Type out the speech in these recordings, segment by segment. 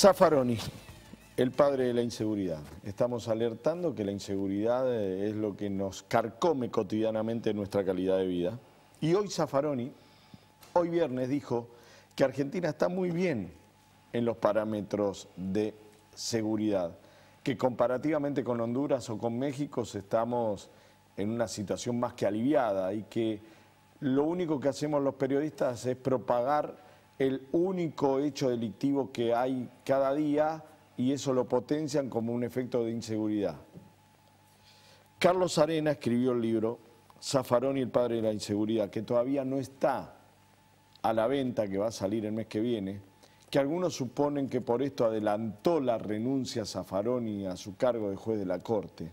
Zaffaroni, el padre de la inseguridad. Estamos alertando que la inseguridad es lo que nos carcome cotidianamente en nuestra calidad de vida. Y hoy Zaffaroni, hoy viernes, dijo que Argentina está muy bien en los parámetros de seguridad, que comparativamente con Honduras o con México estamos en una situación más que aliviada y que lo único que hacemos los periodistas es propagar el único hecho delictivo que hay cada día y eso lo potencian como un efecto de inseguridad. Carlos Arena escribió el libro Zaffaroni, el padre de la inseguridad, que todavía no está a la venta, que va a salir el mes que viene, que algunos suponen que por esto adelantó la renuncia a Zaffaroni a su cargo de juez de la Corte.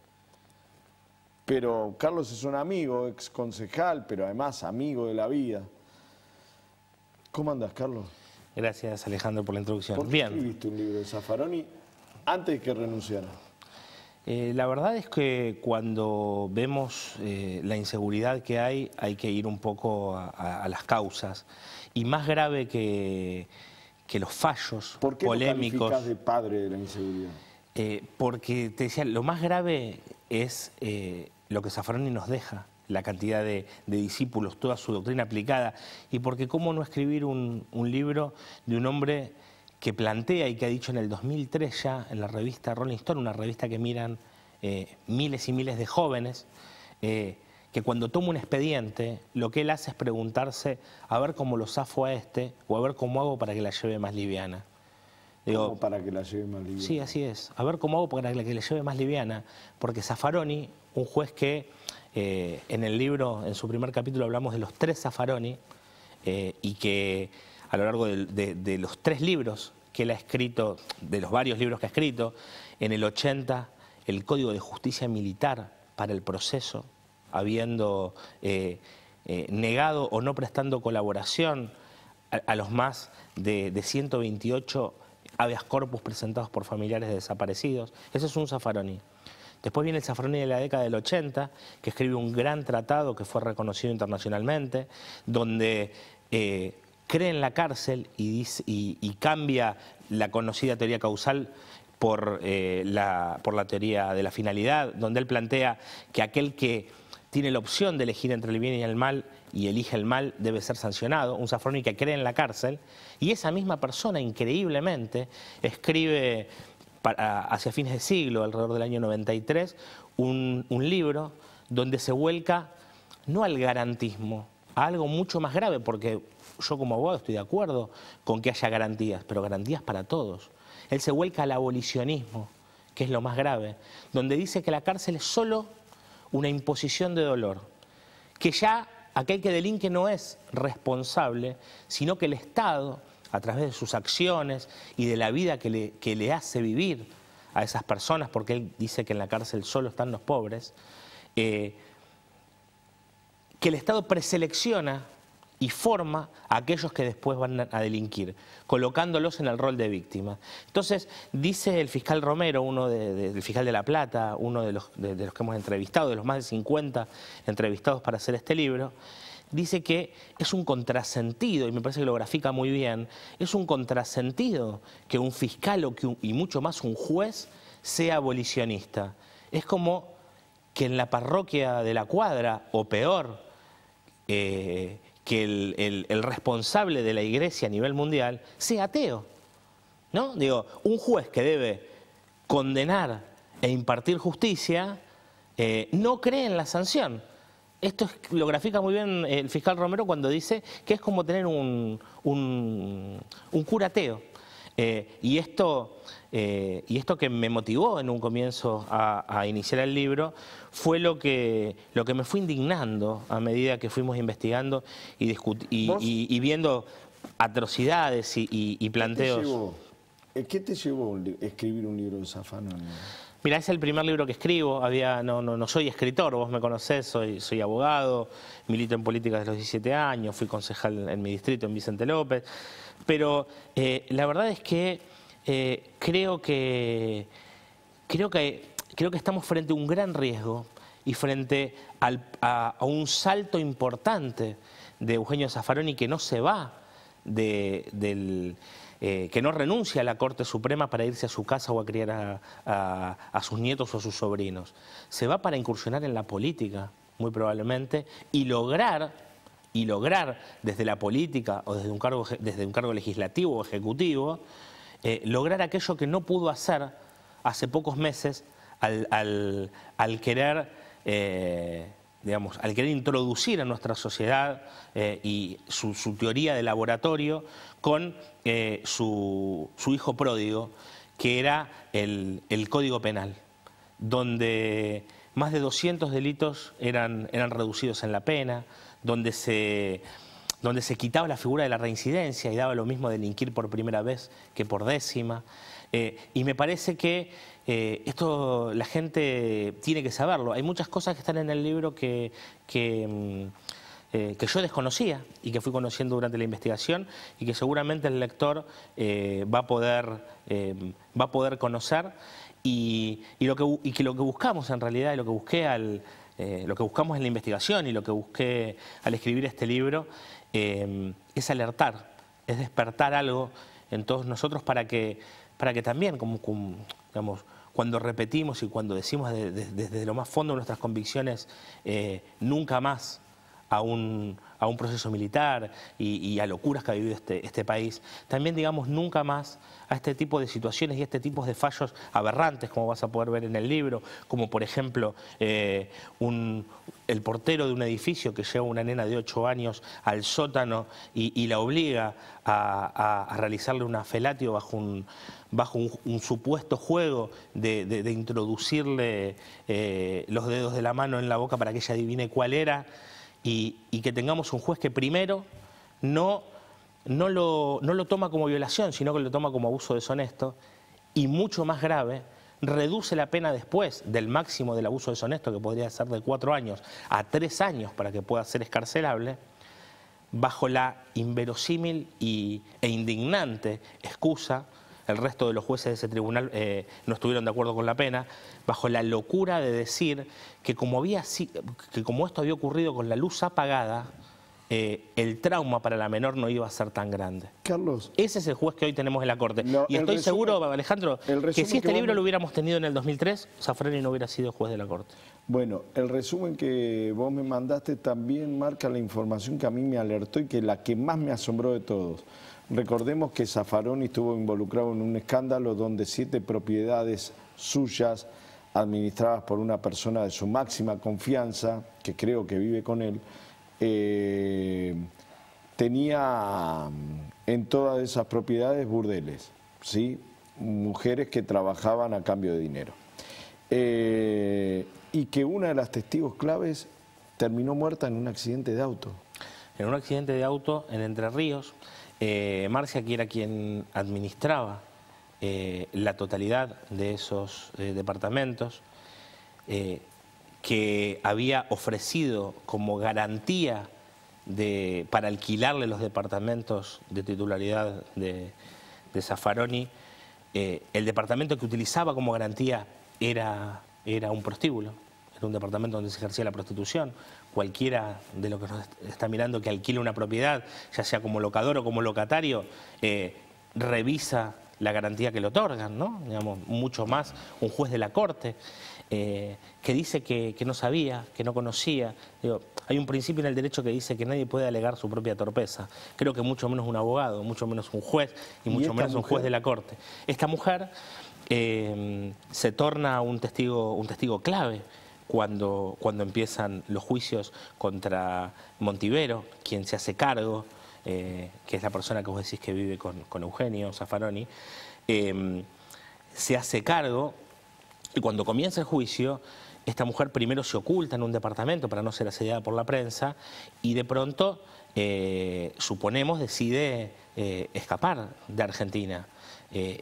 Pero Carlos es un amigo, ex concejal, pero además amigo de la vida. ¿Cómo andas, Carlos? Gracias, Alejandro, por la introducción. ¿Por qué escribiste un libro de Zaffaroni antes de que renunciara? La verdad es que cuando vemos la inseguridad que hay que ir un poco a las causas. Y más grave que los fallos polémicos. ¿Por qué lo calificas de padre de la inseguridad? Porque te decía, lo más grave es lo que Zaffaroni nos deja, la cantidad de discípulos, toda su doctrina aplicada, y porque cómo no escribir un libro de un hombre que plantea y que ha dicho en el 2003 ya en la revista Rolling Stone, una revista que miran miles y miles de jóvenes, que cuando toma un expediente lo que él hace es preguntarse a ver cómo lo zafo a este o a ver cómo hago para que la lleve más liviana. Digo, ¿cómo para que la lleve más liviana? Sí, así es. A ver cómo hago para que la lleve más liviana, porque Zaffaroni, un juez que en el libro, en su primer capítulo, hablamos de los 3 Zaffaroni y que a lo largo de los 3 libros que él ha escrito, de los varios libros que ha escrito, en el 80, el Código de Justicia Militar para el proceso, habiendo negado o no prestando colaboración a los más de 128 habeas corpus presentados por familiares de desaparecidos. Ese es un Zaffaroni. Después viene el Zaffaroni de la década del 80, que escribe un gran tratado que fue reconocido internacionalmente, donde cree en la cárcel y cambia la conocida teoría causal por la teoría de la finalidad, donde él plantea que aquel que tiene la opción de elegir entre el bien y el mal y elige el mal debe ser sancionado, un Zaffaroni que cree en la cárcel, y esa misma persona increíblemente escribe hacia fines de siglo, alrededor del año 93, un libro donde se vuelca no al garantismo, a algo mucho más grave, porque yo como abogado estoy de acuerdo con que haya garantías, pero garantías para todos. Él se vuelca al abolicionismo, que es lo más grave, donde dice que la cárcel es solo una imposición de dolor, que ya aquel que delinque no es responsable, sino que el Estado, a través de sus acciones y de la vida que le hace vivir a esas personas, porque él dice que en la cárcel solo están los pobres, que el Estado preselecciona y forma a aquellos que después van a delinquir, colocándolos en el rol de víctima. Entonces, dice el fiscal Romero, el fiscal de La Plata, uno de los que hemos entrevistado, de los más de 50 entrevistados para hacer este libro, dice que es un contrasentido, y me parece que lo grafica muy bien, es un contrasentido que un fiscal y mucho más un juez sea abolicionista. Es como que en la parroquia de la cuadra, o peor, que el responsable de la iglesia a nivel mundial sea ateo, ¿no? Digo, un juez que debe condenar e impartir justicia no cree en la sanción. Esto lo grafica muy bien el fiscal Romero cuando dice que es como tener un cura ateo. Y esto que me motivó en un comienzo a iniciar el libro fue lo que me fue indignando a medida que fuimos investigando y viendo atrocidades y planteos. ¿Qué te llevó a escribir un libro de Zaffaroni? Mira, es el primer libro que escribo. No soy escritor, vos me conocés, soy abogado, milito en política desde los 17 años, fui concejal en mi distrito, en Vicente López. Pero la verdad es que creo que estamos frente a un gran riesgo y frente a un salto importante de Eugenio Zaffaroni, que no se va del que no renuncia a la Corte Suprema para irse a su casa o a criar a sus nietos o a sus sobrinos. Se va para incursionar en la política, muy probablemente, y lograr desde la política o desde un cargo legislativo o ejecutivo, lograr aquello que no pudo hacer hace pocos meses al querer introducir en nuestra sociedad y su teoría de laboratorio con su hijo pródigo, que era el Código Penal, donde más de 200 delitos eran reducidos en la pena, donde se quitaba la figura de la reincidencia y daba lo mismo delinquir por primera vez que por décima. Y me parece que esto la gente tiene que saberlo. Hay muchas cosas que están en el libro que yo desconocía y que fui conociendo durante la investigación y que seguramente el lector va a poder conocer y lo que buscamos en realidad, y lo que busqué lo que buscamos en la investigación y lo que busqué al escribir este libro es alertar, es despertar algo en todos nosotros para que también, digamos, cuando repetimos y cuando decimos desde lo más fondo de nuestras convicciones nunca más a un proceso militar y a locuras que ha vivido este país, también digamos nunca más a este tipo de situaciones y a este tipo de fallos aberrantes, como vas a poder ver en el libro, como por ejemplo el portero de un edificio que lleva a una nena de 8 años al sótano y la obliga a realizarle una felatio bajo un supuesto juego de introducirle los dedos de la mano en la boca para que ella adivine cuál era. Y que tengamos un juez que primero no lo toma como violación, sino que lo toma como abuso deshonesto, y mucho más grave, reduce la pena después del máximo del abuso deshonesto, que podría ser de 4 años a 3 años para que pueda ser excarcelable, bajo la inverosímil e indignante excusa. El resto de los jueces de ese tribunal no estuvieron de acuerdo con la pena, bajo la locura de decir que como esto había ocurrido con la luz apagada, el trauma para la menor no iba a ser tan grande. Carlos. Ese es el juez que hoy tenemos en la Corte. Y estoy seguro, Alejandro, que si este libro lo hubiéramos tenido en el 2003, Zaffaroni no hubiera sido juez de la Corte. Bueno, el resumen que vos me mandaste también marca la información que a mí me alertó y que la que más me asombró de todos. Recordemos que Zaffaroni estuvo involucrado en un escándalo donde 7 propiedades suyas, administradas por una persona de su máxima confianza, que creo que vive con él, tenía en todas esas propiedades burdeles, ¿sí? Mujeres que trabajaban a cambio de dinero. Y que una de las testigos claves terminó muerta en un accidente de auto. En un accidente de auto en Entre Ríos. Marcia, que era quien administraba la totalidad de esos departamentos, que había ofrecido como garantía para alquilarle los departamentos de titularidad de Zaffaroni, el departamento que utilizaba como garantía era un prostíbulo, era un departamento donde se ejercía la prostitución. Cualquiera de los que nos está mirando que alquile una propiedad, ya sea como locador o como locatario, revisa la garantía que le otorgan, ¿no? Digamos, mucho más un juez de la Corte, que dice que no sabía, que no conocía. Digo, hay un principio en el derecho que dice que nadie puede alegar su propia torpeza. Creo que mucho menos un abogado, mucho menos un juez y mucho menos un juez de la Corte. Esta mujer se torna un testigo clave cuando empiezan los juicios contra Montivero, quien se hace cargo, que es la persona que vos decís que vive con Eugenio Zaffaroni, se hace cargo, y cuando comienza el juicio, esta mujer primero se oculta en un departamento para no ser asediada por la prensa, y de pronto, suponemos, decide escapar de Argentina.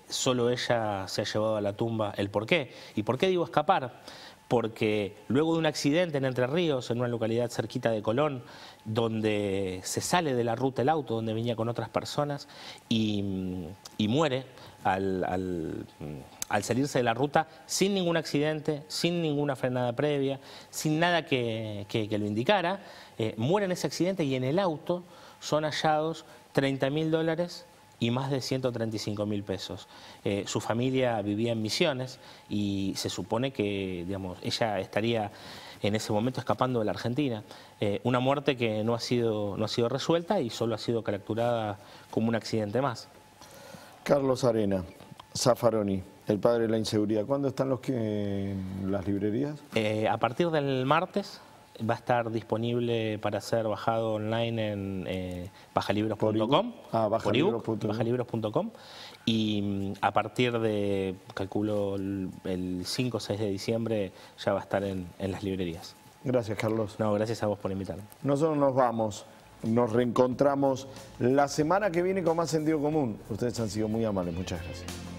Solo ella se ha llevado a la tumba el porqué. ¿Y por qué digo escapar? Porque luego de un accidente en Entre Ríos, en una localidad cerquita de Colón, donde se sale de la ruta el auto, donde venía con otras personas, y muere al salirse de la ruta sin ningún accidente, sin ninguna frenada previa, sin nada que lo indicara, muere en ese accidente y en el auto son hallados $30.000 y más de 135.000 pesos. Su familia vivía en Misiones y se supone que, digamos, ella estaría en ese momento escapando de la Argentina. Una muerte que no ha sido resuelta y solo ha sido capturada como un accidente más. Carlos Arena, Zaffaroni, el padre de la inseguridad. ¿Cuándo están en las librerías? A partir del martes va a estar disponible para ser bajado online en bajalibros.com. Bajalibros.com. Y a partir de, calculo, el 5 o 6 de diciembre ya va a estar en las librerías. Gracias, Carlos. No, gracias a vos por invitarme. Nosotros nos vamos. Nos reencontramos la semana que viene con más sentido común. Ustedes han sido muy amables. Muchas gracias.